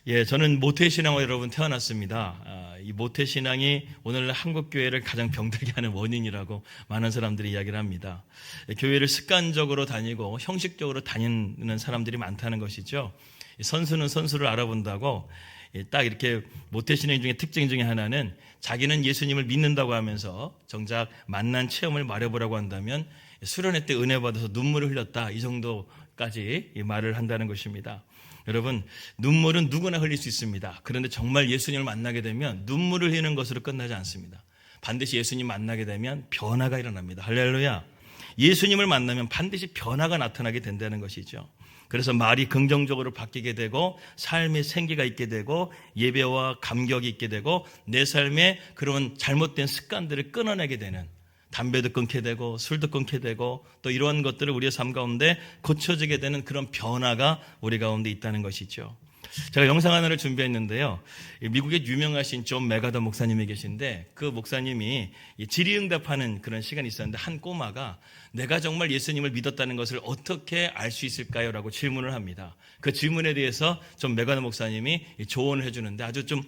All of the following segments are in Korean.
예, 저는 모태신앙으로 여러분 태어났습니다. 이 모태신앙이 오늘날 한국교회를 가장 병들게 하는 원인이라고 많은 사람들이 이야기를 합니다. 교회를 습관적으로 다니고 형식적으로 다니는 사람들이 많다는 것이죠. 선수는 선수를 알아본다고 딱 이렇게 모태신앙 중에 특징 중에 하나는 자기는 예수님을 믿는다고 하면서 정작 만난 체험을 말해보라고 한다면 수련회 때 은혜 받아서 눈물을 흘렸다, 이 정도까지 말을 한다는 것입니다. 여러분, 눈물은 누구나 흘릴 수 있습니다. 그런데 정말 예수님을 만나게 되면 눈물을 흘리는 것으로 끝나지 않습니다. 반드시 예수님 만나게 되면 변화가 일어납니다. 할렐루야. 예수님을 만나면 반드시 변화가 나타나게 된다는 것이죠. 그래서 말이 긍정적으로 바뀌게 되고 삶에 생기가 있게 되고 예배와 감격이 있게 되고 내 삶에 그런 잘못된 습관들을 끊어내게 되는, 담배도 끊게 되고 술도 끊게 되고 또 이러한 것들을 우리의 삶 가운데 고쳐지게 되는 그런 변화가 우리 가운데 있다는 것이죠. 제가 영상 하나를 준비했는데요. 미국에 유명하신 존 메가더 목사님이 계신데 그 목사님이 질의응답하는 그런 시간이 있었는데 한 꼬마가 내가 정말 예수님을 믿었다는 것을 어떻게 알 수 있을까요? 라고 질문을 합니다. 그 질문에 대해서 존 메가더 목사님이 조언을 해주는데 아주 좀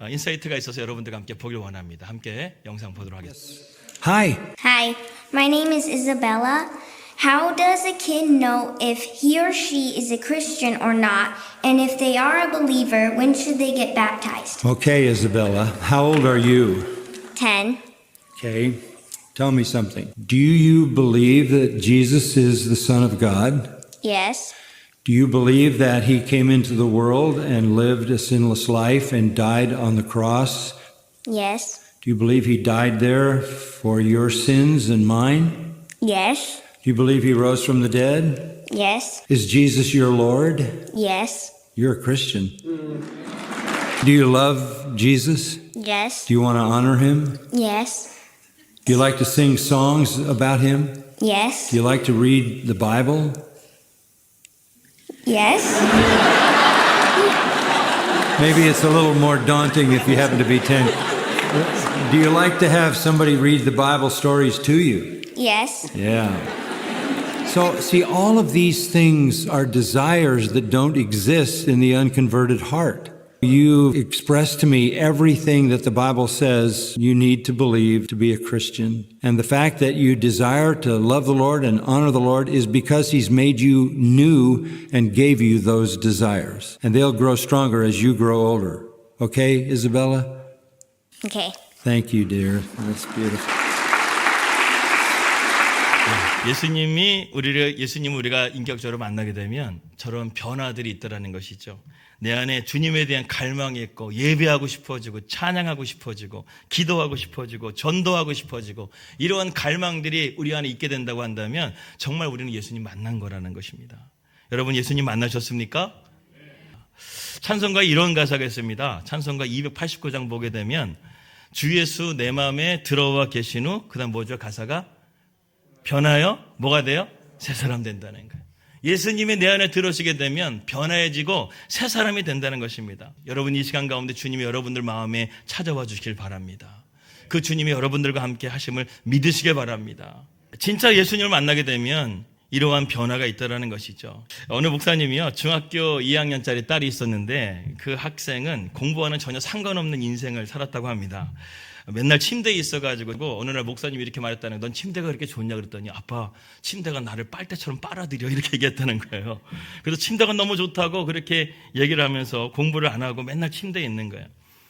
인사이트가 있어서 여러분들과 함께 보길 원합니다. 함께 영상 보도록 하겠습니다. Hi. Hi, my name is Isabella. How does a kid know if he or she is a Christian or not? And if they are a believer, when should they get baptized? Okay, Isabella. How old are you? 10. Okay. Tell me something. Do you believe that Jesus is the Son of God? Yes. Do you believe that he came into the world and lived a sinless life and died on the cross? Yes. Do you believe he died there for your sins and mine? Yes. Do you believe he rose from the dead? Yes. Is Jesus your Lord? Yes. You're a Christian. Do you love Jesus? Yes. Do you want to honor him? Yes. Do you like to sing songs about him? Yes. Do you like to read the Bible? Yes. Maybe it's a little more daunting if you happen to be 10. Do you like to have somebody read the Bible stories to you? Yes. Yeah. So, see, all of these things are desires that don't exist in the unconverted heart. You express to me everything that the Bible says you need to believe to be a Christian. And the fact that you desire to love the Lord and honor the Lord is because He's made you new and gave you those desires. And they'll grow stronger as you grow older. Okay, Isabella? Okay. Thank you, dear. That's beautiful. 예수님을 우리가 인격적으로 만나게 되면 저런 변화들이 있다라는 것이죠. 내 안에 주님에 대한 갈망이 있고 예배하고 싶어지고 찬양하고 싶어지고 기도하고 싶어지고 전도하고 싶어지고 이러한 갈망들이 우리 안에 있게 된다고 한다면 정말 우리는 예수님 만난 거라는 것입니다. 여러분, 예수님 만나셨습니까? 찬송가에 이런 가사가 있습니다. 찬송가 289장 보게 되면 주 예수 내 마음에 들어와 계신 후 그다음 뭐죠? 가사가 변하여 뭐가 돼요? 새 사람 된다는 거예요. 예수님이 내 안에 들어오시게 되면 변화해지고 새 사람이 된다는 것입니다. 여러분, 이 시간 가운데 주님이 여러분들 마음에 찾아와 주시길 바랍니다. 그 주님이 여러분들과 함께 하심을 믿으시길 바랍니다. 진짜 예수님을 만나게 되면 이러한 변화가 있다는 것이죠. 어느 목사님이요, 중학교 2학년짜리 딸이 있었는데 그 학생은 공부와는 전혀 상관없는 인생을 살았다고 합니다. 맨날 침대에 있어가지고 어느 날 목사님이 이렇게 말했다는 거예요. 넌 침대가 그렇게 좋냐 그랬더니 아빠, 침대가 나를 빨대처럼 빨아들여, 이렇게 얘기했다는 거예요. 그래서 침대가 너무 좋다고 그렇게 얘기를 하면서 공부를 안 하고 맨날 침대에 있는 거예요.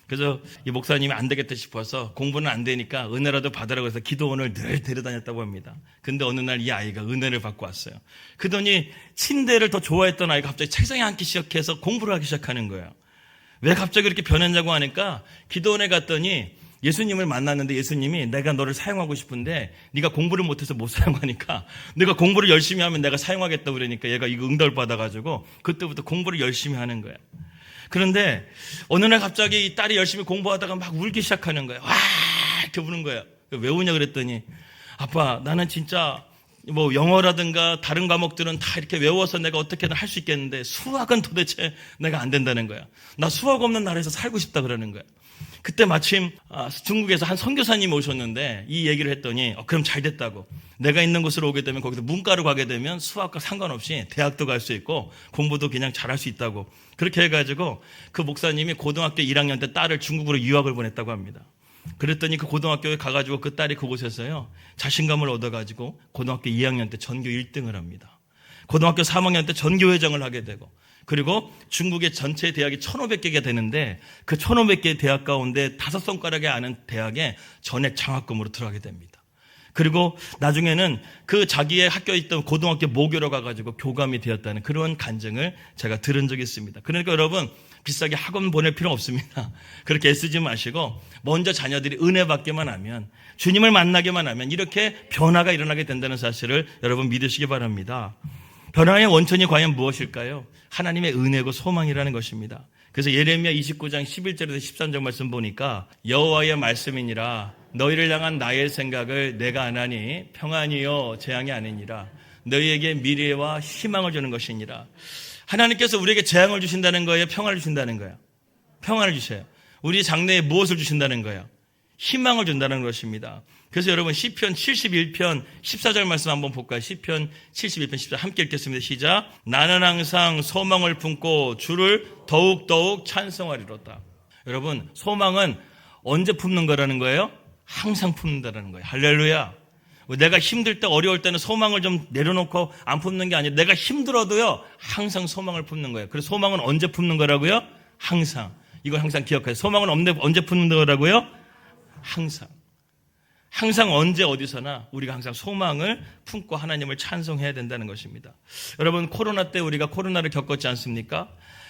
그래서 이 목사님이 안 되겠다 싶어서 공부는 안 되니까 은혜라도 받으라고 해서 기도원을 늘 데려다녔다고 합니다. 근데 어느 날 이 아이가 은혜를 받고 왔어요. 그러더니 침대를 더 좋아했던 아이가 갑자기 책상에 앉기 시작해서 공부를 하기 시작하는 거예요. 왜 갑자기 이렇게 변했냐고 하니까 기도원에 갔더니 예수님을 만났는데 예수님이 내가 너를 사용하고 싶은데 네가 공부를 못해서 못 사용하니까 네가 공부를 열심히 하면 내가 사용하겠다고 그러니까 얘가 이거 응답을 받아가지고 그때부터 공부를 열심히 하는 거야. 그런데 어느 날 갑자기 이 딸이 열심히 공부하다가 막 울기 시작하는 거야. 와, 이렇게 우는 거야. 왜 우냐 그랬더니 아빠, 나는 진짜 뭐 영어라든가 다른 과목들은 다 이렇게 외워서 내가 어떻게든 할 수 있겠는데 수학은 도대체 내가 안 된다는 거야. 나 수학 없는 나라에서 살고 싶다 그러는 거야. 그때 마침 중국에서 한 선교사님이 오셨는데 이 얘기를 했더니 그럼 잘 됐다고. 내가 있는 곳으로 오게 되면 거기서 문과로 가게 되면 수학과 상관없이 대학도 갈 수 있고 공부도 그냥 잘할 수 있다고. 그렇게 해가지고 그 목사님이 고등학교 1학년 때 딸을 중국으로 유학을 보냈다고 합니다. 그랬더니 그 고등학교에 가가지고 그 딸이 그곳에서요 자신감을 얻어가지고 고등학교 2학년 때 전교 1등을 합니다. 고등학교 3학년 때 전교회장을 하게 되고, 그리고 중국의 전체 대학이 1,500개가 되는데 그 1,500개 대학 가운데 5손가락에 아는 대학에 전액 장학금으로 들어가게 됩니다. 그리고 나중에는 그 자기의 학교에 있던 고등학교 모교로 가가지고 교감이 되었다는 그런 간증을 제가 들은 적이 있습니다. 그러니까 여러분, 비싸게 학원 보낼 필요 없습니다. 그렇게 애쓰지 마시고 먼저 자녀들이 은혜 받기만 하면, 주님을 만나기만 하면 이렇게 변화가 일어나게 된다는 사실을 여러분 믿으시기 바랍니다. 변화의 원천이 과연 무엇일까요? 하나님의 은혜고 소망이라는 것입니다. 그래서 예레미야 29장 11절에서 13절 말씀 보니까 여호와의 말씀이니라 너희를 향한 나의 생각을 내가 아나니 평안이요 재앙이 아니니라 너희에게 미래와 희망을 주는 것이니라. 하나님께서 우리에게 재앙을 주신다는 거예요? 평안을 주신다는 거예요? 평안을 주셔요. 우리 장래에 무엇을 주신다는 거예요? 희망을 준다는 것입니다. 그래서 여러분 시편 71편 14절 말씀 한번 볼까요? 시편 71편 14절 함께 읽겠습니다. 시작. 나는 항상 소망을 품고 주를 더욱더욱 찬송하리로다. 여러분, 소망은 언제 품는 거라는 거예요? 항상 품는다는 거예요. 할렐루야. 내가 힘들 때, 어려울 때는 소망을 좀 내려놓고 안 품는 게 아니라 내가 힘들어도요 항상 소망을 품는 거예요. 그래서 소망은 언제 품는 거라고요? 항상. 이걸 항상 기억해요. 소망은 언제 품는 거라고요? 항상. 항상 언제 어디서나 우리가 항상 소망을 품고 하나님을 찬송해야 된다는 것입니다. 여러분, 코로나 때 우리가 코로나를 겪었지 않습니까?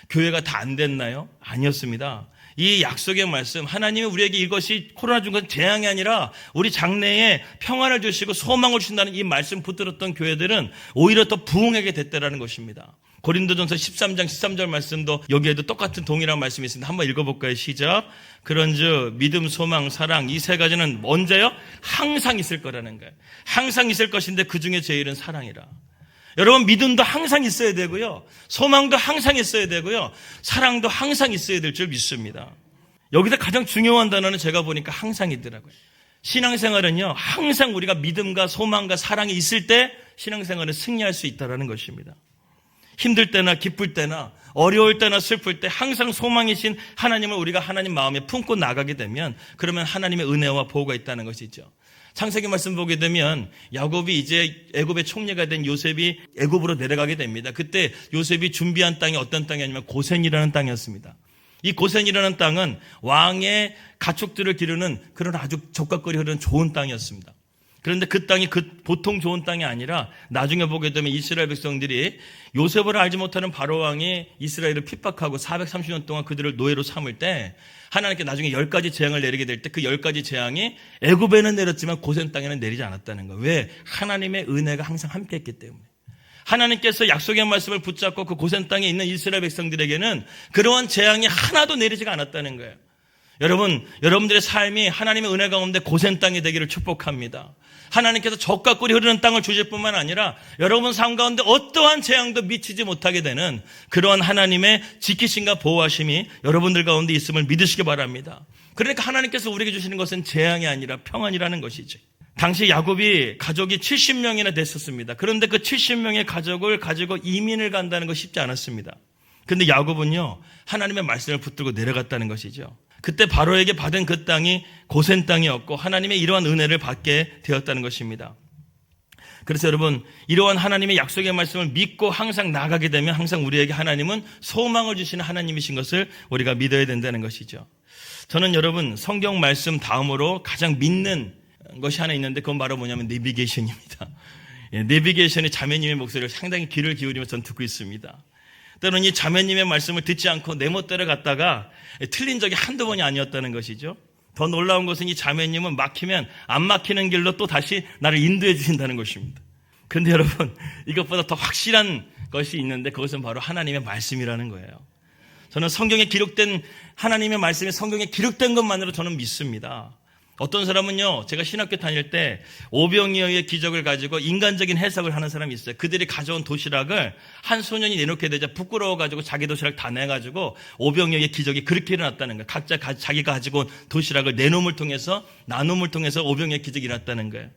교회가 다 안 됐나요? 아니었습니다. 이 약속의 말씀, 하나님이 우리에게 이것이 코로나 준 건 재앙이 아니라 우리 장래에 평안을 주시고 소망을 주신다는 이 말씀 붙들었던 교회들은 오히려 더 부흥하게 됐다라는 것입니다. 고린도전서 13장 13절 말씀도 여기에도 똑같은 동일한 말씀이 있습니다. 한번 읽어볼까요? 시작. 그런즉 믿음, 소망, 사랑 이 세 가지는 언제요? 항상 있을 거라는 거예요. 항상 있을 것인데 그 중에 제일은 사랑이라. 여러분, 믿음도 항상 있어야 되고요, 소망도 항상 있어야 되고요, 사랑도 항상 있어야 될 줄 믿습니다. 여기서 가장 중요한 단어는 제가 보니까 항상이더라고요. 신앙생활은요 항상 우리가 믿음과 소망과 사랑이 있을 때 신앙생활은 승리할 수 있다는 것입니다. 힘들 때나 기쁠 때나 어려울 때나 슬플 때 항상 소망이신 하나님을 우리가 하나님 마음에 품고 나가게 되면, 그러면 하나님의 은혜와 보호가 있다는 것이죠. 창세기 말씀 보게 되면 야곱이 이제 애굽의 총리가 된 요셉이 애굽으로 내려가게 됩니다. 그때 요셉이 준비한 땅이 어떤 땅이 아니면 고센이라는 땅이었습니다. 이 고센이라는 땅은 왕의 가축들을 기르는 그런 아주 적각거리 흐르는 좋은 땅이었습니다. 그런데 그 땅이 보통 좋은 땅이 아니라 나중에 보게 되면 이스라엘 백성들이 요셉을 알지 못하는 바로왕이 이스라엘을 핍박하고 430년 동안 그들을 노예로 삼을 때 하나님께 나중에 10가지 재앙을 내리게 될 때 그 10가지 재앙이 애굽에는 내렸지만 고센 땅에는 내리지 않았다는 거예요. 왜? 하나님의 은혜가 항상 함께했기 때문에. 하나님께서 약속의 말씀을 붙잡고 그 고센 땅에 있는 이스라엘 백성들에게는 그러한 재앙이 하나도 내리지가 않았다는 거예요. 여러분, 여러분들의 삶이 하나님의 은혜 가운데 고센 땅이 되기를 축복합니다. 하나님께서 적과 꿀이 흐르는 땅을 주실 뿐만 아니라 여러분 삶 가운데 어떠한 재앙도 미치지 못하게 되는 그러한 하나님의 지키심과 보호하심이 여러분들 가운데 있음을 믿으시기 바랍니다. 그러니까 하나님께서 우리에게 주시는 것은 재앙이 아니라 평안이라는 것이죠. 당시 야곱이 가족이 70명이나 됐었습니다. 그런데 그 70명의 가족을 가지고 이민을 간다는 거 쉽지 않았습니다. 그런데 야곱은요 하나님의 말씀을 붙들고 내려갔다는 것이죠. 그때 바로에게 받은 그 땅이 고센 땅이었고 하나님의 이러한 은혜를 받게 되었다는 것입니다. 그래서 여러분, 이러한 하나님의 약속의 말씀을 믿고 항상 나가게 되면 항상 우리에게 하나님은 소망을 주시는 하나님이신 것을 우리가 믿어야 된다는 것이죠. 저는 여러분 성경 말씀 다음으로 가장 믿는 것이 하나 있는데 그건 바로 뭐냐면 내비게이션입니다. 내비게이션의 자매님의 목소리를 상당히 귀를 기울이면서 전 듣고 있습니다. 때로는 이 자매님의 말씀을 듣지 않고 내 멋대로 갔다가 틀린 적이 한두 번이 아니었다는 것이죠. 더 놀라운 것은 이 자매님은 막히면 안 막히는 길로 또 다시 나를 인도해 주신다는 것입니다. 그런데 여러분, 이것보다 더 확실한 것이 있는데 그것은 바로 하나님의 말씀이라는 거예요. 저는 성경에 기록된 하나님의 말씀이 성경에 기록된 것만으로 저는 믿습니다. 어떤 사람은요, 제가 신학교 다닐 때 오병이어의 기적을 가지고 인간적인 해석을 하는 사람이 있어요. 그들이 가져온 도시락을 한 소년이 내놓게 되자 부끄러워가지고 자기 도시락 다 내가지고 오병이어의 기적이 그렇게 일어났다는 거예요. 각자 자기가 가지고 온 도시락을 내놓음을 통해서, 나눔을 통해서 오병이어의 기적이 일어났다는 거예요.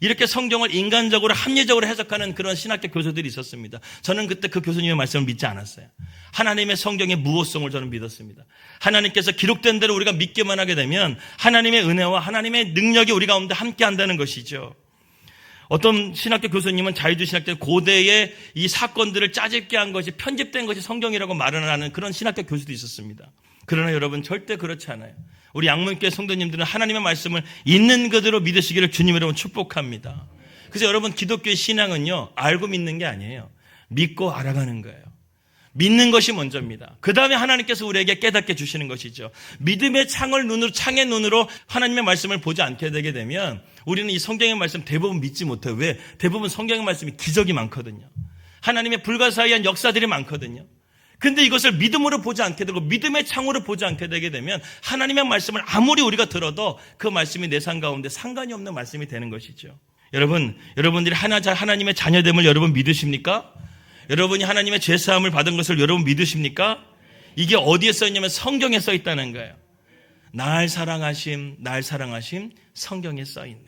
이렇게 성경을 인간적으로 합리적으로 해석하는 그런 신학교 교수들이 있었습니다. 저는 그때 그 교수님의 말씀을 믿지 않았어요. 하나님의 성경의 무호성을 저는 믿었습니다. 하나님께서 기록된 대로 우리가 믿기만 하게 되면 하나님의 은혜와 하나님의 능력이 우리 가운데 함께 한다는 것이죠. 어떤 신학교 교수님은 자유주의 신학교 고대의 이 사건들을 짜집게 한 것이 편집된 것이 성경이라고 말을 하는 그런 신학교 교수도 있었습니다. 그러나 여러분 절대 그렇지 않아요. 우리 양문교회 성도님들은 하나님의 말씀을 있는 그대로 믿으시기를 주님 여러분 축복합니다. 그래서 여러분 기독교의 신앙은요, 알고 믿는 게 아니에요. 믿고 알아가는 거예요. 믿는 것이 먼저입니다. 그 다음에 하나님께서 우리에게 깨닫게 주시는 것이죠. 믿음의 창의 눈으로 하나님의 말씀을 보지 않게 되게 되면 우리는 이 성경의 말씀 대부분 믿지 못해요. 왜? 대부분 성경의 말씀이 기적이 많거든요. 하나님의 불가사의한 역사들이 많거든요. 근데 이것을 믿음으로 보지 않게 되고 믿음의 창으로 보지 않게 되게 되면 하나님의 말씀을 아무리 우리가 들어도 그 말씀이 내 삶 가운데 상관이 없는 말씀이 되는 것이죠. 여러분들이 하나님의 자녀됨을 여러분 믿으십니까? 여러분이 하나님의 죄사함을 받은 것을 여러분 믿으십니까? 이게 어디에 써 있냐면 성경에 써 있다는 거예요. 날 사랑하심 성경에 써 있네.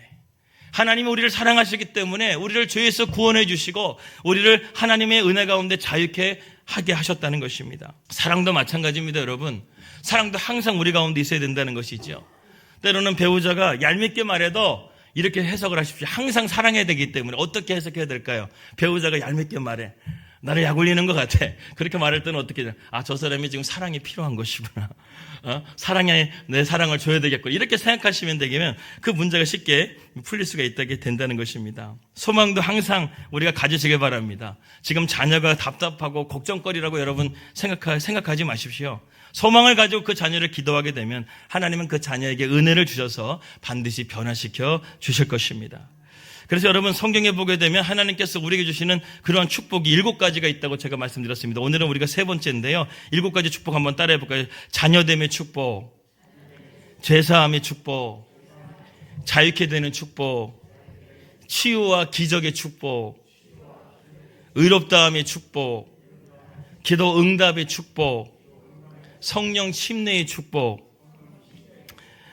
하나님이 우리를 사랑하시기 때문에 우리를 죄에서 구원해 주시고 우리를 하나님의 은혜 가운데 자유케 하게 하셨다는 것입니다. 사랑도 마찬가지입니다, 여러분. 사랑도 항상 우리 가운데 있어야 된다는 것이죠. 때로는 배우자가 얄밉게 말해도 이렇게 해석을 하십시오. 항상 사랑해야 되기 때문에 어떻게 해석해야 될까요? 배우자가 얄밉게 말해. 나를 약올리는 것 같아. 그렇게 말할 때는 어떻게 돼? 저 사람이 지금 사랑이 필요한 것이구나. 사랑에 내 사랑을 줘야 되겠구나. 이렇게 생각하시면 되면 그 문제가 쉽게 풀릴 수가 있다게 된다는 것입니다. 소망도 항상 우리가 가지시길 바랍니다. 지금 자녀가 답답하고 걱정거리라고 여러분 생각하지 마십시오. 소망을 가지고 그 자녀를 기도하게 되면 하나님은 그 자녀에게 은혜를 주셔서 반드시 변화시켜 주실 것입니다. 그래서 여러분 성경에 보게 되면 하나님께서 우리에게 주시는 그러한 축복이 7가지가 있다고 제가 말씀드렸습니다. 오늘은 우리가 3번째인데요. 7가지 축복 한번 따라해 볼까요? 자녀됨의 축복, 죄사함의 축복, 자유케 되는 축복, 치유와 기적의 축복, 의롭다함의 축복, 기도 응답의 축복, 성령 침례의 축복.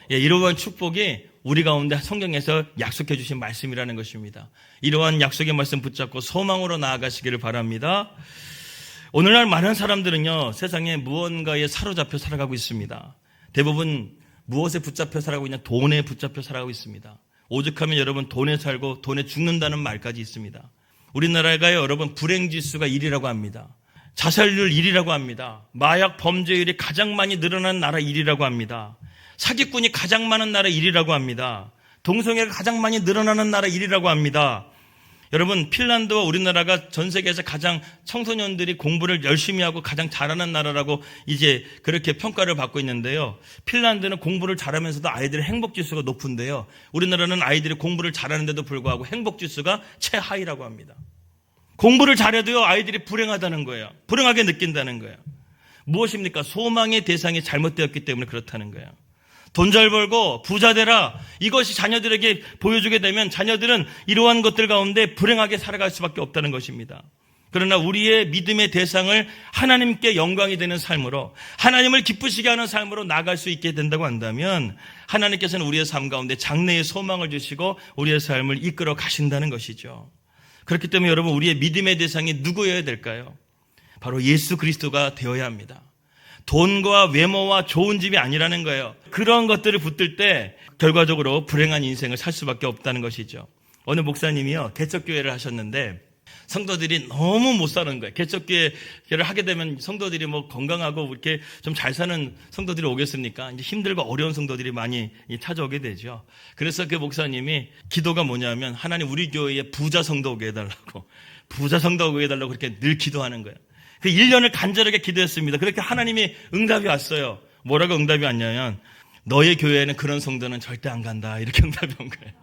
이러한 축복이 우리 가운데 성경에서 약속해 주신 말씀이라는 것입니다. 이러한 약속의 말씀 붙잡고 소망으로 나아가시기를 바랍니다. 오늘날 많은 사람들은요, 세상에 무언가에 사로잡혀 살아가고 있습니다. 대부분 무엇에 붙잡혀 살아가고 있냐? 돈에 붙잡혀 살아가고 있습니다. 오죽하면 여러분 돈에 살고 돈에 죽는다는 말까지 있습니다. 우리나라가 여러분 불행지수가 1위라고 합니다. 자살률 1위라고 합니다. 마약 범죄율이 가장 많이 늘어난 나라 1위라고 합니다. 사기꾼이 가장 많은 나라 1위라고 합니다. 동성애가 가장 많이 늘어나는 나라 1위라고 합니다. 여러분, 핀란드와 우리나라가 전 세계에서 가장 청소년들이 공부를 열심히 하고 가장 잘하는 나라라고 이제 그렇게 평가를 받고 있는데요. 핀란드는 공부를 잘하면서도 아이들의 행복지수가 높은데요. 우리나라는 아이들이 공부를 잘하는데도 불구하고 행복지수가 최하위라고 합니다. 공부를 잘해도요, 아이들이 불행하다는 거예요. 불행하게 느낀다는 거예요. 무엇입니까? 소망의 대상이 잘못되었기 때문에 그렇다는 거예요. 돈 잘 벌고 부자 되라, 이것이 자녀들에게 보여주게 되면 자녀들은 이러한 것들 가운데 불행하게 살아갈 수밖에 없다는 것입니다. 그러나 우리의 믿음의 대상을 하나님께 영광이 되는 삶으로, 하나님을 기쁘시게 하는 삶으로 나갈 수 있게 된다고 한다면 하나님께서는 우리의 삶 가운데 장래의 소망을 주시고 우리의 삶을 이끌어 가신다는 것이죠. 그렇기 때문에 여러분, 우리의 믿음의 대상이 누구여야 될까요? 바로 예수 그리스도가 되어야 합니다. 돈과 외모와 좋은 집이 아니라는 거예요. 그런 것들을 붙들 때 결과적으로 불행한 인생을 살 수밖에 없다는 것이죠. 어느 목사님이요, 개척교회를 하셨는데 성도들이 너무 못 사는 거예요. 개척교회를 하게 되면 성도들이 뭐 건강하고 이렇게 좀 잘 사는 성도들이 오겠습니까? 이제 힘들고 어려운 성도들이 많이 찾아오게 되죠. 그래서 그 목사님이 기도가 뭐냐면, 하나님 우리 교회에 부자 성도 오게 해달라고, 부자 성도 오게 해달라고 그렇게 늘 기도하는 거예요. 그 1년을 간절하게 기도했습니다. 그렇게 하나님이 응답이 왔어요. 뭐라고 응답이 왔냐면, 너의 교회에는 그런 성도는 절대 안 간다, 이렇게 응답이 온 거예요.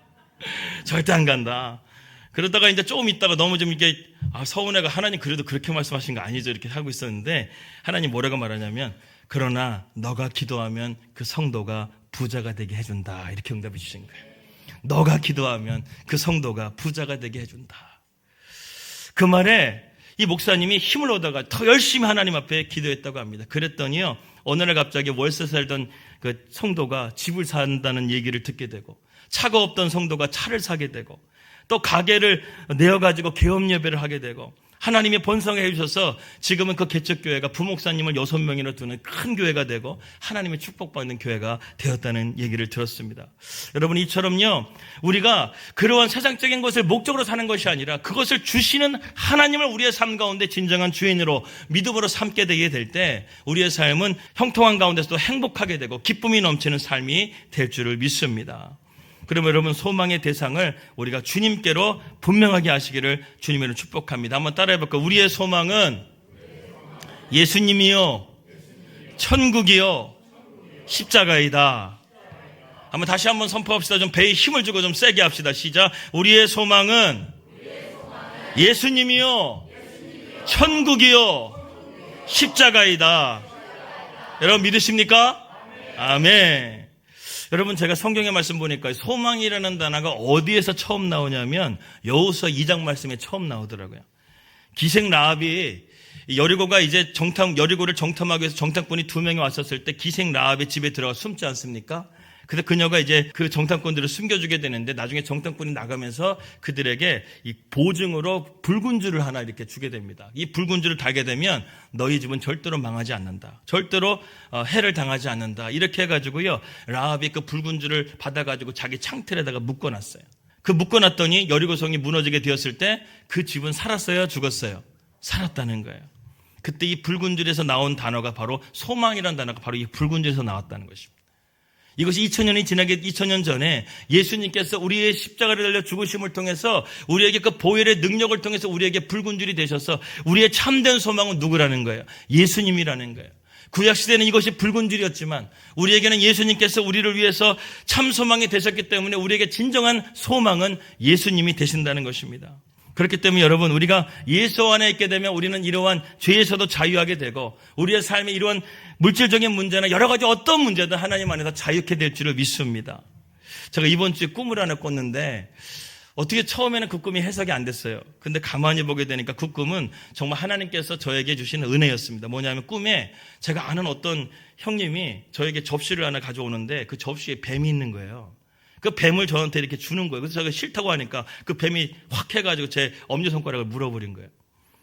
절대 안 간다. 그러다가 이제 조금 있다가 너무 좀 이게 서운해가, 하나님 그래도 그렇게 말씀하신 거 아니죠, 이렇게 하고 있었는데 하나님 뭐라고 말하냐면, 그러나 너가 기도하면 그 성도가 부자가 되게 해준다. 이렇게 응답해 주신 거예요. 너가 기도하면 그 성도가 부자가 되게 해준다. 그 말에 이 목사님이 힘을 얻어가 더 열심히 하나님 앞에 기도했다고 합니다. 그랬더니요, 어느 날 갑자기 월세 살던 그 성도가 집을 산다는 얘기를 듣게 되고, 차가 없던 성도가 차를 사게 되고, 또 가게를 내어가지고 개업 예배를 하게 되고, 하나님이 번성해 주셔서 지금은 그 개척교회가 부목사님을 6명이나 두는 큰 교회가 되고 하나님의 축복받는 교회가 되었다는 얘기를 들었습니다. 여러분, 이처럼요, 우리가 그러한 세상적인 것을 목적으로 사는 것이 아니라 그것을 주시는 하나님을 우리의 삶 가운데 진정한 주인으로 믿음으로 삼게 되게 될 때 우리의 삶은 형통한 가운데서도 행복하게 되고 기쁨이 넘치는 삶이 될 줄을 믿습니다. 그러면 여러분, 소망의 대상을 우리가 주님께로 분명하게 하시기를 주님으로 축복합니다. 한번 따라해 볼까요? 우리의 소망은 예수님이요, 천국이요, 십자가이다. 한번 다시 한번 선포합시다. 좀 배에 힘을 주고 좀 세게 합시다. 시작. 우리의 소망은 예수님이요, 천국이요, 십자가이다. 여러분 믿으십니까? 아멘. 여러분, 제가 성경의 말씀 보니까 소망이라는 단어가 어디에서 처음 나오냐면 여호수아 2장 말씀에 처음 나오더라고요. 기생 라합이 여리고가 이제 여리고를 정탐하기 위해서 정탐꾼이 2명이 왔었을 때 기생 라합의 집에 들어가 숨지 않습니까? 그래서 그녀가 이제 그 정탐꾼들을 숨겨주게 되는데 나중에 정탐꾼이 나가면서 그들에게 이 보증으로 붉은 줄을 하나 이렇게 주게 됩니다. 이 붉은 줄을 달게 되면 너희 집은 절대로 망하지 않는다. 절대로 해를 당하지 않는다. 이렇게 해가지고요, 라합이 그 붉은 줄을 받아가지고 자기 창틀에다가 묶어놨어요. 그 묶어놨더니 여리고성이 무너지게 되었을 때 그 집은 살았어요, 죽었어요? 살았다는 거예요. 그때 이 붉은 줄에서 나온 단어가 바로 소망이라는 단어가 바로 이 붉은 줄에서 나왔다는 것입니다. 이것이 2000년 전에 예수님께서 우리의 십자가를 달려 죽으심을 통해서 우리에게 그 보혈의 능력을 통해서 우리에게 붉은 줄이 되셔서 우리의 참된 소망은 누구라는 거예요? 예수님이라는 거예요. 구약시대는 이것이 붉은 줄이었지만 우리에게는 예수님께서 우리를 위해서 참 소망이 되셨기 때문에 우리에게 진정한 소망은 예수님이 되신다는 것입니다. 그렇기 때문에 여러분, 우리가 예수 안에 있게 되면 우리는 이러한 죄에서도 자유하게 되고 우리의 삶에 이러한 물질적인 문제나 여러 가지 어떤 문제든 하나님 안에서 자유케 될 줄을 믿습니다. 제가 이번 주에 꿈을 하나 꿨는데 어떻게 처음에는 그 꿈이 해석이 안 됐어요. 근데 가만히 보게 되니까 그 꿈은 정말 하나님께서 저에게 주신 은혜였습니다. 뭐냐면 꿈에 제가 아는 어떤 형님이 저에게 접시를 하나 가져오는데 그 접시에 뱀이 있는 거예요. 그 뱀을 저한테 이렇게 주는 거예요. 그래서 제가 싫다고 하니까 그 뱀이 확 해가지고 제 엄지손가락을 물어버린 거예요.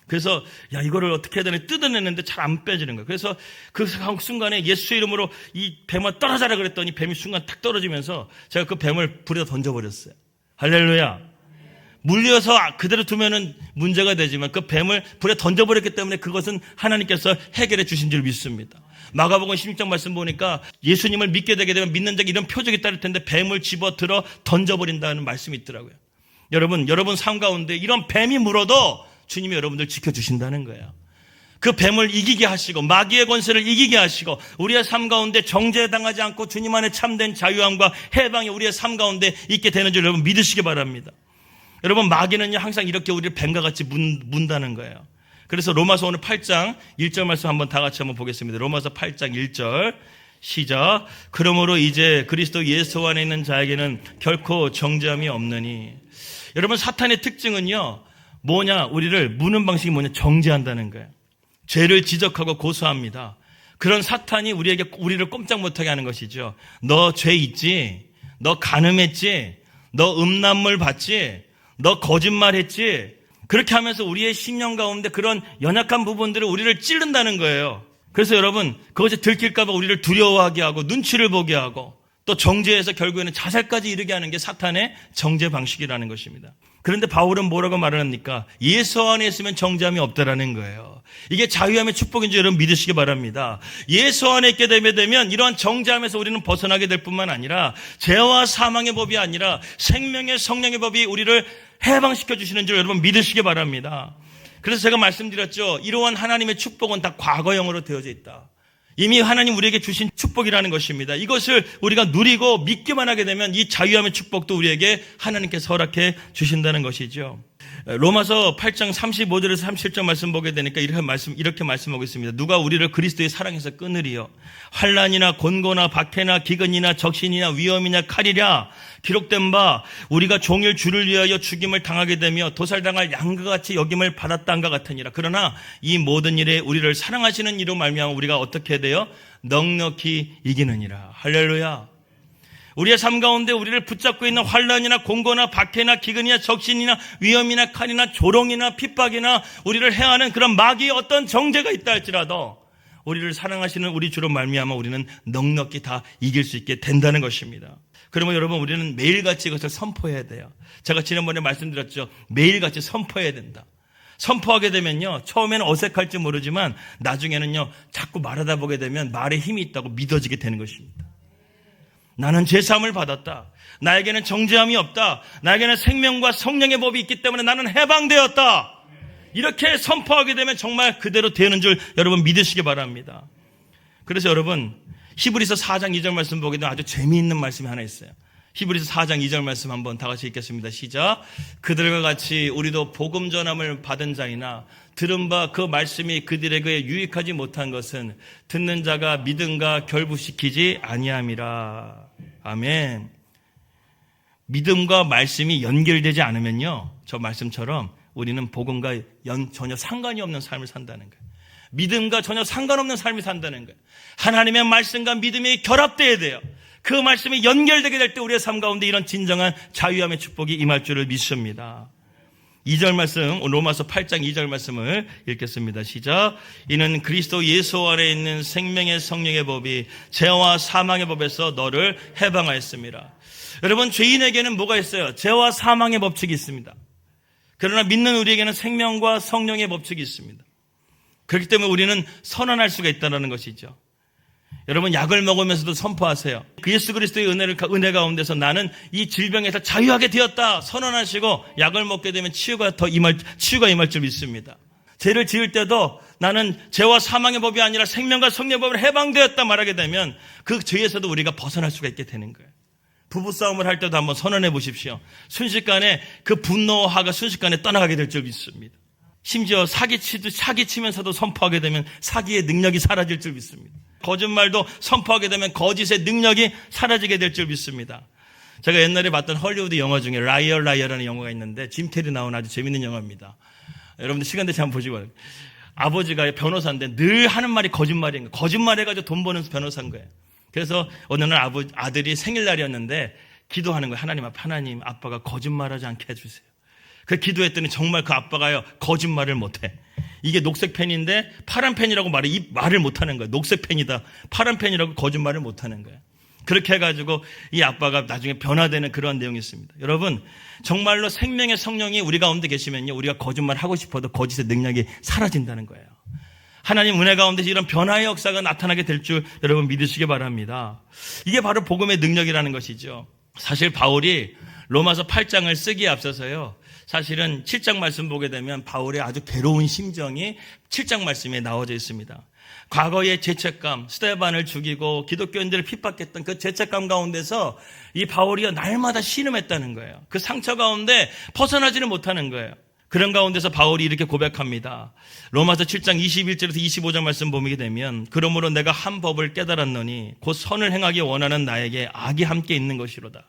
그래서 야, 이거를 어떻게 해야 되나 뜯어냈는데 잘 안 빼지는 거예요. 그래서 그 순간에 예수의 이름으로 이 뱀아 떨어져라 그랬더니 뱀이 순간 탁 떨어지면서 제가 그 뱀을 불에다 던져버렸어요. 할렐루야. 물려서 그대로 두면은 문제가 되지만 그 뱀을 불에 던져버렸기 때문에 그것은 하나님께서 해결해 주신 줄 믿습니다. 마가복음 16장 말씀 보니까 예수님을 믿게 되게 되면 믿는 자에게 이런 표적이 따를 텐데 뱀을 집어들어 던져버린다는 말씀이 있더라고요. 여러분 삶 가운데 이런 뱀이 물어도 주님이 여러분들 지켜주신다는 거예요. 그 뱀을 이기게 하시고 마귀의 권세를 이기게 하시고 우리의 삶 가운데 정죄당하지 않고 주님 안에 참된 자유함과 해방이 우리의 삶 가운데 있게 되는 줄 여러분 믿으시기 바랍니다. 여러분, 마귀는요 항상 이렇게 우리를 뱀과 같이 문다는 거예요. 그래서 로마서 오늘 8장 1절 말씀 한번 다 같이 한번 보겠습니다. 로마서 8장 1절 시작. 그러므로 이제 그리스도 예수 안에 있는 자에게는 결코 정죄함이 없느니. 여러분, 사탄의 특징은요 뭐냐? 우리를 무는 방식이 뭐냐? 정죄한다는 거예요. 죄를 지적하고 고소합니다. 그런 사탄이 우리를 꼼짝 못하게 하는 것이죠. 너 죄 있지? 너 간음했지? 너 음란물 봤지? 너 거짓말했지? 그렇게 하면서 우리의 심령 가운데 그런 연약한 부분들을 우리를 찌른다는 거예요. 그래서 여러분, 그것이 들킬까 봐 우리를 두려워하게 하고 눈치를 보게 하고 또 정죄해서 결국에는 자살까지 이르게 하는 게 사탄의 정죄 방식이라는 것입니다. 그런데 바울은 뭐라고 말을 합니까? 예수 안에 있으면 정죄함이 없다라는 거예요. 이게 자유함의 축복인지 여러분 믿으시기 바랍니다. 예수 안에 있게 되면 이러한 정죄함에서 우리는 벗어나게 될 뿐만 아니라 죄와 사망의 법이 아니라 생명의 성령의 법이 우리를 해방시켜 주시는 줄 여러분 믿으시기 바랍니다. 그래서 제가 말씀드렸죠. 이러한 하나님의 축복은 다 과거형으로 되어져 있다. 이미 하나님 우리에게 주신 축복이라는 것입니다. 이것을 우리가 누리고 믿기만 하게 되면 이 자유함의 축복도 우리에게 하나님께서 허락해 주신다는 것이죠. 로마서 8장 35절에서 37절 말씀 보게 되니까 이렇게 말씀하고 있습니다. 누가 우리를 그리스도의 사랑에서 끊으리요? 환난이나 곤고나 박해나 기근이나 적신이나 위험이나 칼이랴. 기록된 바 우리가 종일 주를 위하여 죽임을 당하게 되며 도살당할 양과 같이 여김을 받았다함과 같으니라. 그러나 이 모든 일에 우리를 사랑하시는 이로 말미암아 우리가 어떻게 돼요? 넉넉히 이기느니라. 할렐루야. 우리의 삶 가운데 우리를 붙잡고 있는 환난이나 공고나 박해나 기근이나 적신이나 위험이나 칼이나 조롱이나 핍박이나 우리를 해하는 그런 마귀의 어떤 정죄가 있다 할지라도 우리를 사랑하시는 우리 주로 말미암아 우리는 넉넉히 다 이길 수 있게 된다는 것입니다. 그러면 여러분 우리는 매일같이 이것을 선포해야 돼요. 제가 지난번에 말씀드렸죠. 매일같이 선포해야 된다. 선포하게 되면요, 처음에는 어색할지 모르지만 나중에는요, 자꾸 말하다 보게 되면 말에 힘이 있다고 믿어지게 되는 것입니다. 나는 죄사함을 받았다. 나에게는 정죄함이 없다. 나에게는 생명과 성령의 법이 있기 때문에 나는 해방되었다. 이렇게 선포하게 되면 정말 그대로 되는 줄 여러분 믿으시기 바랍니다. 그래서 여러분 히브리서 4장 2절 말씀 보게 되면 아주 재미있는 말씀이 하나 있어요. 히브리서 4장 2절 말씀 한번 다 같이 읽겠습니다. 시작. 그들과 같이 우리도 복음 전함을 받은 자이나 들은 바 그 말씀이 그들에게 유익하지 못한 것은 듣는 자가 믿음과 결부시키지 아니함이라. 아멘. 믿음과 말씀이 연결되지 않으면요, 저 말씀처럼 우리는 복음과 전혀 상관이 없는 삶을 산다는 거예요. 믿음과 전혀 상관없는 삶을 산다는 거예요. 하나님의 말씀과 믿음이 결합되어야 돼요. 그 말씀이 연결되게 될 때 우리의 삶 가운데 이런 진정한 자유함의 축복이 임할 줄을 믿습니다. 2절 말씀, 로마서 8장 2절 말씀을 읽겠습니다. 시작. 이는 그리스도 예수 안에 있는 생명의 성령의 법이 죄와 사망의 법에서 너를 해방하였습니다. 여러분, 죄인에게는 뭐가 있어요? 죄와 사망의 법칙이 있습니다. 그러나 믿는 우리에게는 생명과 성령의 법칙이 있습니다. 그렇기 때문에 우리는 선언할 수가 있다는 것이죠. 여러분, 약을 먹으면서도 선포하세요. 그 예수 그리스도의 은혜 가운데서 나는 이 질병에서 자유하게 되었다 선언하시고 약을 먹게 되면 치유가 임할 줄 믿습니다. 죄를 지을 때도 나는 죄와 사망의 법이 아니라 생명과 성령의 법을 해방되었다 말하게 되면 그 죄에서도 우리가 벗어날 수가 있게 되는 거예요. 부부싸움을 할 때도 한번 선언해 보십시오. 순식간에 그 분노화가 순식간에 떠나가게 될 줄 믿습니다. 심지어 사기치면서도 선포하게 되면 사기의 능력이 사라질 줄 믿습니다. 거짓말도 선포하게 되면 거짓의 능력이 사라지게 될 줄 믿습니다. 제가 옛날에 봤던 헐리우드 영화 중에 라이어라는 영화가 있는데 짐 캐리 나온 아주 재밌는 영화입니다. 여러분들 시간 되시 한번 보시고. 아버지가 변호사인데 늘 하는 말이 거짓말인 거예요. 거짓말해가지고 돈 버는 변호사인 거예요. 그래서 어느 날 아들이 생일날이었는데 기도하는 거예요. 하나님 앞에, 하나님, 아빠가 거짓말하지 않게 해주세요. 그 기도했더니 정말 그 아빠가요, 거짓말을 못해. 이게 녹색 펜인데 파란 펜이라고 말을 못하는 거예요. 녹색 펜이다, 파란 펜이라고 거짓말을 못하는 거예요. 그렇게 해가지고 이 아빠가 나중에 변화되는 그런 내용이 있습니다. 여러분, 정말로 생명의 성령이 우리 가운데 계시면요, 우리가 거짓말하고 싶어도 거짓의 능력이 사라진다는 거예요. 하나님 은혜 가운데서 이런 변화의 역사가 나타나게 될 줄 여러분 믿으시기 바랍니다. 이게 바로 복음의 능력이라는 것이죠. 사실 바울이 로마서 8장을 쓰기에 앞서서요, 사실은 7장 말씀 보게 되면 바울의 아주 괴로운 심정이 7장 말씀에 나와져 있습니다. 과거의 죄책감, 스데반을 죽이고 기독교인들을 핍박했던 그 죄책감 가운데서 이 바울이 날마다 신음했다는 거예요. 그 상처 가운데 벗어나지는 못하는 거예요. 그런 가운데서 바울이 이렇게 고백합니다. 로마서 7장 21절에서 25절 말씀 보게 되면, 그러므로 내가 한 법을 깨달았노니 곧 선을 행하기 원하는 나에게 악이 함께 있는 것이로다.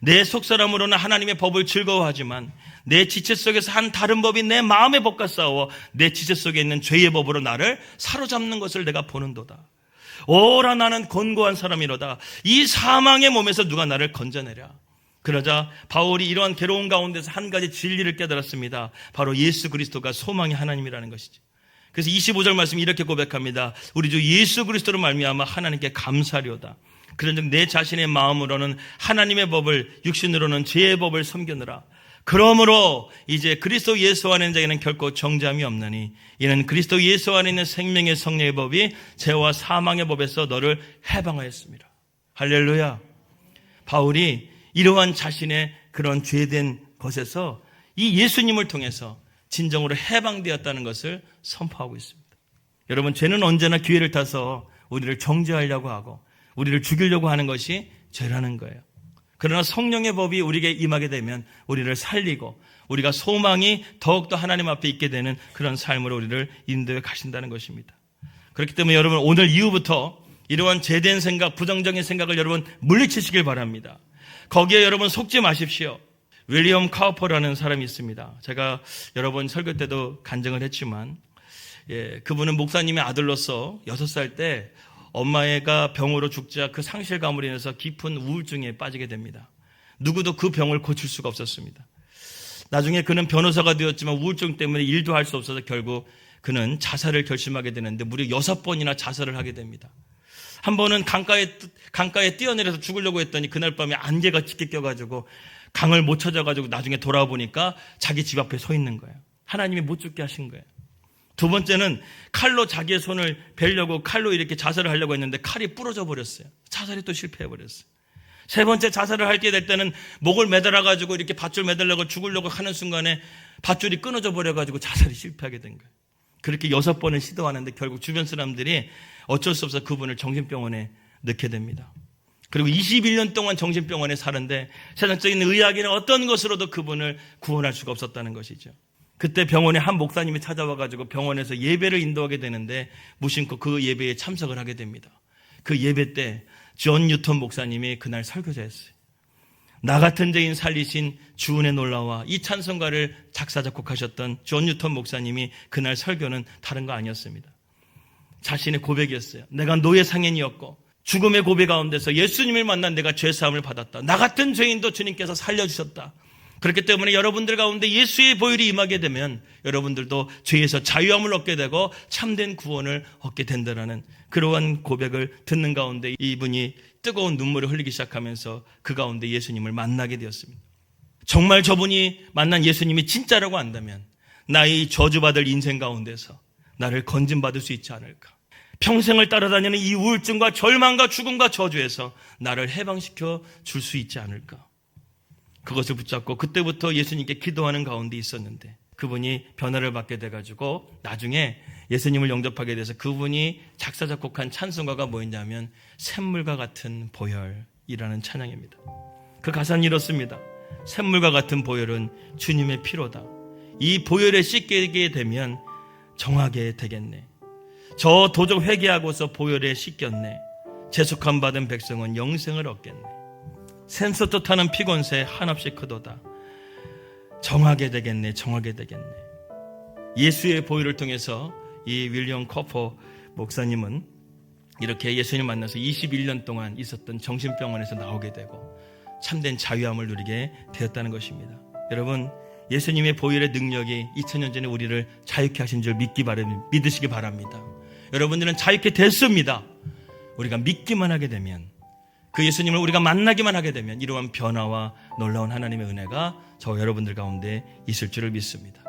내 속사람으로는 하나님의 법을 즐거워하지만 내 지체 속에서 한 다른 법이 내 마음의 법과 싸워 내 지체 속에 있는 죄의 법으로 나를 사로잡는 것을 내가 보는도다. 오라, 나는 곤고한 사람이로다. 이 사망의 몸에서 누가 나를 건져내랴. 그러자 바울이 이러한 괴로운 가운데서 한 가지 진리를 깨달았습니다. 바로 예수 그리스도가 소망의 하나님이라는 것이죠. 그래서 25절 말씀이 이렇게 고백합니다. 우리 주 예수 그리스도로 말미암아 하나님께 감사하리오다. 그런즉 내 자신의 마음으로는 하나님의 법을, 육신으로는 죄의 법을 섬기느라. 그러므로 이제 그리스도 예수 안에 있는 자에게는 결코 정죄함이 없나니 이는 그리스도 예수 안에 있는 생명의 성령의 법이 죄와 사망의 법에서 너를 해방하였습니다. 할렐루야. 바울이 이러한 자신의 그런 죄된 것에서 이 예수님을 통해서 진정으로 해방되었다는 것을 선포하고 있습니다. 여러분, 죄는 언제나 기회를 타서 우리를 정죄하려고 하고 우리를 죽이려고 하는 것이 죄라는 거예요. 그러나 성령의 법이 우리에게 임하게 되면 우리를 살리고 우리가 소망이 더욱더 하나님 앞에 있게 되는 그런 삶으로 우리를 인도해 가신다는 것입니다. 그렇기 때문에 여러분 오늘 이후부터 이러한 제된 생각, 부정적인 생각을 여러분 물리치시길 바랍니다. 거기에 여러분 속지 마십시오. 윌리엄 카우퍼라는 사람이 있습니다. 제가 여러 번 설교 때도 간증을 했지만 그분은 목사님의 아들로서 6살 때 엄마가 병으로 죽자 그 상실감으로 인해서 깊은 우울증에 빠지게 됩니다. 누구도 그 병을 고칠 수가 없었습니다. 나중에 그는 변호사가 되었지만 우울증 때문에 일도 할 수 없어서 결국 그는 자살을 결심하게 되는데 무려 6번이나 자살을 하게 됩니다. 한 번은 강가에 뛰어내려서 죽으려고 했더니 그날 밤에 안개가 짙게 껴가지고 강을 못 찾아가지고 나중에 돌아와 보니까 자기 집 앞에 서 있는 거예요. 하나님이 못 죽게 하신 거예요. 두 번째는 칼로 자기의 손을 베려고 칼로 이렇게 자살을 하려고 했는데 칼이 부러져 버렸어요. 자살이 또 실패해 버렸어요. 세 번째 자살을 할 때 될 때는 목을 매달아가지고 이렇게 밧줄 매달려고 죽으려고 하는 순간에 밧줄이 끊어져 버려가지고 자살이 실패하게 된 거예요. 그렇게 6번을 시도하는데 결국 주변 사람들이 어쩔 수 없어 그분을 정신병원에 넣게 됩니다. 그리고 21년 동안 정신병원에 사는데 세상적인 의학이나 어떤 것으로도 그분을 구원할 수가 없었다는 것이죠. 그때 병원에 한 목사님이 찾아와가지고 병원에서 예배를 인도하게 되는데 무심코 그 예배에 참석을 하게 됩니다. 그 예배 때 존 뉴턴 목사님이 그날 설교자였어요. 나 같은 죄인 살리신 주은의 놀라와 이 찬송가를 작사 작곡하셨던 존 뉴턴 목사님이 그날 설교는 다른 거 아니었습니다. 자신의 고백이었어요. 내가 노예 상인이었고 죽음의 고백 가운데서 예수님을 만난 내가 죄사함을 받았다. 나 같은 죄인도 주님께서 살려주셨다. 그렇기 때문에 여러분들 가운데 예수의 보혈이 임하게 되면 여러분들도 죄에서 자유함을 얻게 되고 참된 구원을 얻게 된다는 그러한 고백을 듣는 가운데 이분이 뜨거운 눈물을 흘리기 시작하면서 그 가운데 예수님을 만나게 되었습니다. 정말 저분이 만난 예수님이 진짜라고 한다면 나의 저주받을 인생 가운데서 나를 건진받을 수 있지 않을까. 평생을 따라다니는 이 우울증과 절망과 죽음과 저주에서 나를 해방시켜 줄 수 있지 않을까. 그것을 붙잡고 그때부터 예수님께 기도하는 가운데 있었는데 그분이 변화를 받게 돼가지고 나중에 예수님을 영접하게 돼서 그분이 작사 작곡한 찬송가가 뭐였냐면 샘물과 같은 보혈이라는 찬양입니다. 그 가사는 이렇습니다. 샘물과 같은 보혈은 주님의 피로다. 이 보혈에 씻게 되면 정하게 되겠네. 저 도적 회개하고서 보혈에 씻겼네. 재촉함 받은 백성은 영생을 얻겠네. 샘솟듯 타는 피곤새 한없이 크도다. 정하게 되겠네. 정하게 되겠네. 예수의 보혈을 통해서 이 윌리엄 커퍼 목사님은 이렇게 예수님 만나서 21년 동안 있었던 정신병원에서 나오게 되고 참된 자유함을 누리게 되었다는 것입니다. 여러분 예수님의 보혈의 능력이 2000년 전에 우리를 자유케 하신 줄 믿으시기 바랍니다. 여러분들은 자유케 됐습니다. 우리가 믿기만 하게 되면 그 예수님을 우리가 만나기만 하게 되면 이러한 변화와 놀라운 하나님의 은혜가 저와 여러분들 가운데 있을 줄을 믿습니다.